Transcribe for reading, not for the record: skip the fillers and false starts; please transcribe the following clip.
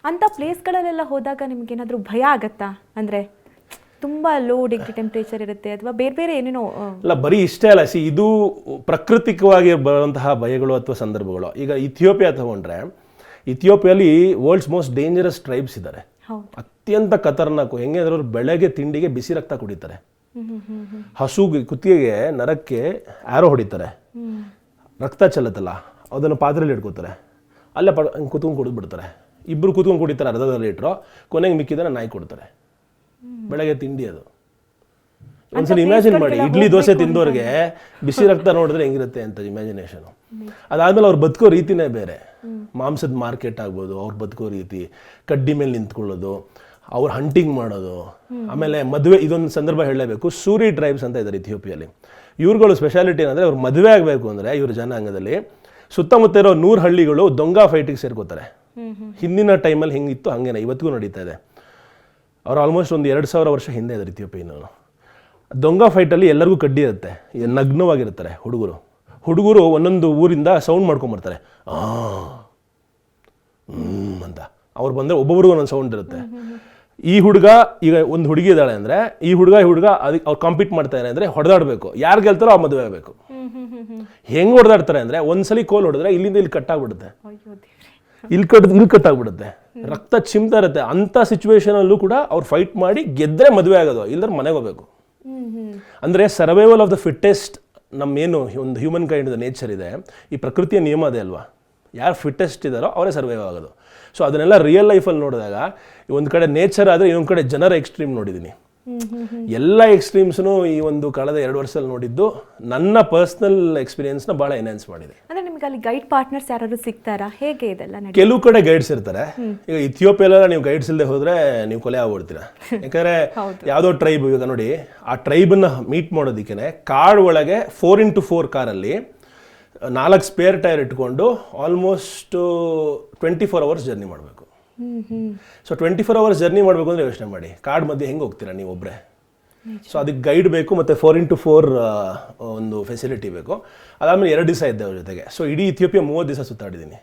ಅಂಥ ಪ್ಲೇಸ್ಗಳಲ್ಲೆಲ್ಲ ಹೋದಾಗ ನಿಮ್ಗೇನಾದರೂ ಭಯ ಆಗತ್ತಾ? ಅಂದರೆ ತುಂಬ ಲೋ ಡಿಗ್ರಿ ಟೆಂಪ್ರೇಚರ್ ಇರುತ್ತೆ ಅಥವಾ ಬೇರೆ ಬೇರೆ ಏನೇನೋ ಅಲ್ಲ, ಬರೀ ಇಷ್ಟೇ ಅಲ್ಲ. ಇದು ಪ್ರಾಕೃತಿಕವಾಗಿ ಬರುವಂತಹ ಭಯಗಳು ಅಥವಾ ಸಂದರ್ಭಗಳು. ಈಗ ಇಥಿಯೋಪಿಯಾ ತಗೊಂಡ್ರೆ, ಇಥಿಯೋಪಿಯಲ್ಲಿ ವರ್ಲ್ಡ್ಸ್ ಮೋಸ್ಟ್ ಡೇಂಜರಸ್ ಟ್ರೈಬ್ಸ್ ಇದ್ದಾರೆ. ಅತ್ಯಂತ ಖತರ್ನಾಕು. ಹೆಂಗೆ ಅಂದ್ರೆ ಅವ್ರು ಬೆಳಗ್ಗೆ ತಿಂಡಿಗೆ ಬಿಸಿ ರಕ್ತ ಕುಡಿತಾರೆ, ಹಸುಗೆ ಕುತ್ತಿಗೆಗೆ ನರಕ್ಕೆ ಆರೋ ಹೊಡಿತಾರೆ, ರಕ್ತ ಚೆಲ್ಲತ್ತಲ್ಲ ಅದನ್ನು ಪಾತ್ರೆಯಲ್ಲಿ ಇಟ್ಕೋತಾರೆ, ಅಲ್ಲೇ ಕೂತ್ಕೊಂಡು ಕುಡಿದು ಬಿಡ್ತಾರೆ. ಇಬ್ಬರು ಕೂತ್ಕೊಂಡು ಕುಡಿತಾರೆ ಅರ್ಧ ಲೀಟ್ರು, ಕೊನೆಗೆ ಮಿಕ್ಕಿದ್ರೆ ನಾಯಿ ಕೊಡ್ತಾರೆ. ಬೆಳಗ್ಗೆ ತಿಂಡಿ ಅದು. ಒಂದ್ಸಲ ಇಮ್ಯಾಜಿನ್ ಮಾಡಿ, ಇಡ್ಲಿ ದೋಸೆ ತಿಂದವ್ರಿಗೆ ಬಿಸಿ ರಕ್ತ ನೋಡಿದ್ರೆ ಹೆಂಗಿರುತ್ತೆ ಅಂತ ಇಮ್ಯಾಜಿನೇಷನು. ಅದಾದ್ಮೇಲೆ ಅವ್ರು ಬದುಕೋ ರೀತಿನೇ ಬೇರೆ. ಮಾಂಸದ ಮಾರ್ಕೆಟ್ ಆಗ್ಬೋದು, ಅವ್ರು ಬದುಕೋ ರೀತಿ, ಕಡ್ಡಿ ಮೇಲೆ ನಿಂತ್ಕೊಳ್ಳೋದು, ಅವ್ರು ಹಂಟಿಂಗ್ ಮಾಡೋದು. ಆಮೇಲೆ ಮದುವೆ, ಇದೊಂದು ಸಂದರ್ಭ ಹೇಳಲೇಬೇಕು. ಸೂರಿ ಟ್ರೈಬ್ಸ್ ಅಂತ ಇದ್ದಾರೆ ಇಥಿಯೋಪಿಯಲ್ಲಿ. ಇವ್ರುಗಳು ಸ್ಪೆಷಾಲಿಟಿ ಏನಂದರೆ, ಅವ್ರು ಮದುವೆ ಆಗಬೇಕು ಅಂದರೆ ಇವ್ರ ಜನಾಂಗದಲ್ಲಿ ಸುತ್ತಮುತ್ತ ಇರೋ 100 ಹಳ್ಳಿಗಳು ದೊಂಗ ಫೈಟಿಗೆ ಸೇರ್ಕೋತಾರೆ. ಹಿಂದಿನ ಟೈಮಲ್ಲಿ ಹೆಂಗಿತ್ತು ಹಂಗೇನೆ ಇವತ್ತಿಗೂ ನಡೀತಾ ಇದೆ. ಅವ್ರು ಆಲ್ಮೋಸ್ಟ್ ಒಂದು 2000 ವರ್ಷ ಹಿಂದೆ ಇದ್ದಾರೆ ಇಥಿಯೋಪಿಯನ್ನರು. ದೊಂಗ ಫೈಟಲ್ಲಿ ಎಲ್ಲರಿಗೂ ಕಡ್ಡಿ ಇರುತ್ತೆ, ನಗ್ನವಾಗಿರ್ತಾರೆ ಹುಡುಗರು ಒಂದೊಂದು ಊರಿಂದ ಸೌಂಡ್ ಮಾಡ್ಕೊಂಬರ್ತಾರೆ ಅಂತ. ಅವ್ರು ಬಂದರೆ ಒಬ್ಬೊಬ್ರಿಗೂ ಒಂದೊಂದು ಸೌಂಡ್ ಇರುತ್ತೆ. ಈ ಹುಡುಗ, ಈಗ ಒಂದು ಹುಡುಗಿ ಇದ್ದಾಳೆ ಅಂದರೆ ಈ ಹುಡುಗ ಅದಕ್ಕೆ ಅವ್ರು ಕಾಂಪೀಟ್ ಮಾಡ್ತಾರೆ ಅಂದರೆ ಹೊಡೆದಾಡಬೇಕು. ಯಾರು ಗೆಲ್ತಾರೋ ಆ ಮದುವೆ ಆಗಬೇಕು. ಹೆಂಗೆ ಹೊಡೆದಾಡ್ತಾರೆ ಅಂದರೆ, ಒಂದ್ಸಲಿ ಕೋಲ್ ಹೊಡೆದ್ರೆ ಇಲ್ಲಿಂದ ಇಲ್ಲಿ ಕಟ್ಟಾಗ್ಬಿಡುತ್ತೆ, ಇಲ್ಲಿ ಕಟ್ಟಾಗ್ಬಿಡುತ್ತೆ, ರಕ್ತ ಚಿಮ್ತಾ ಇರುತ್ತೆ. ಅಂಥ ಸಿಚುವೇಶನಲ್ಲೂ ಕೂಡ ಅವ್ರು ಫೈಟ್ ಮಾಡಿ ಗೆದ್ದರೆ ಮದುವೆ ಆಗೋದು, ಇಲ್ಲದ್ರೆ ಮನೆಗೆ ಹೋಗ್ಬೇಕು. ಅಂದರೆ ಸರ್ವೈವಲ್ ಆಫ್ ದ ಫಿಟ್ಟೆಸ್ಟ್. ನಮ್ಮೇನು ಒಂದು ಹ್ಯೂಮನ್ ಕೈಂಡ್ ನೇಚರ್ ಇದೆ, ಈ ಪ್ರಕೃತಿಯ ನಿಯಮ ಅದೇ ಅಲ್ವಾ, ಯಾರು ಫಿಟ್ಟೆಸ್ಟ್ ಇದ್ದಾರೋ ಅವರೇ ಸರ್ವೈವ್ ಆಗೋದು. ಸೊ ಅದನ್ನೆಲ್ಲ ರಿಯಲ್ ಲೈಫಲ್ಲಿ ನೋಡಿದಾಗ ಒಂದು ಕಡೆ ನೇಚರ್ ಆದರೆ ಇನ್ನೊಂದು ಕಡೆ ಜನರ ಎಕ್ಸ್ಟ್ರೀಮ್ ನೋಡಿದ್ದೀನಿ. ಎಲ್ಲ ಎಕ್ಸ್ಟ್ರೀಮ್ಸ್ನು ಈ ಒಂದು ಕಳೆದ 2 ವರ್ಷದಲ್ಲಿ ನೋಡಿದ್ದು ನನ್ನ ಪರ್ಸ್ನಲ್ ಎಕ್ಸ್ಪೀರಿಯನ್ಸ್ನ ಭಾಳ ಎನ್ಹಾನ್ಸ್ ಮಾಡಿದೆ. ಅಂದರೆ ನಿಮ್ಗೆ ಅಲ್ಲಿ ಗೈಡ್ ಪಾರ್ಟ್ನರ್ಸ್ ಯಾರಾದ್ರು ಸಿಗ್ತಾರಾ? ಹೇಗೆ ಇದೆಲ್ಲ? ಕೆಲವು ಕಡೆ ಗೈಡ್ಸ್ ಇರ್ತಾರೆ. ಈಗ ಇಥಿಯೋಪಿಯಲ್ಲ ನೀವು ಗೈಡ್ಸ್ ಇಲ್ಲದೆ ಹೋದ್ರೆ ನೀವು ಕೊಲೆ ಆಗ್ಬಿಡ್ತೀರ. ಯಾಕಂದ್ರೆ ಯಾವುದೋ ಟ್ರೈಬ್, ಈಗ ನೋಡಿ ಆ ಟ್ರೈಬನ್ನ ಮೀಟ್ ಮಾಡೋದಕ್ಕೆ ಕಾಡ್ ಒಳಗೆ 4x4 ಕಾರಲ್ಲಿ 4 ಸ್ಪೇರ್ ಟೈರ್ ಇಟ್ಕೊಂಡು ಆಲ್ಮೋಸ್ಟ್ 24 ಅವರ್ಸ್ ಜರ್ನಿ ಮಾಡಬೇಕು. ಸೊ 24 ಅವರ್ಸ್ ಜರ್ನಿ ಮಾಡಬೇಕು ಅಂದರೆ ಯೋಚನೆ ಮಾಡಿ, ಕಾಡ್ ಮಧ್ಯೆ ಹೆಂಗೆ ಹೋಗ್ತೀರಾ ನೀವು ಒಬ್ಬರೇ? ಸೊ ಅದಕ್ಕೆ ಗೈಡ್ ಬೇಕು, ಮತ್ತು 4x4 ಒಂದು ಫೆಸಿಲಿಟಿ ಬೇಕು. ಅದಾದಮೇಲೆ 2 ದಿವಸ ಇದ್ದೆ ಅವ್ರ ಜೊತೆಗೆ. ಸೊ ಇಡೀ ಇಥಿಯೋಪಿಯಾ 30 ದಿವಸ ಸುತ್ತಾಡಿದ್ದೀನಿ.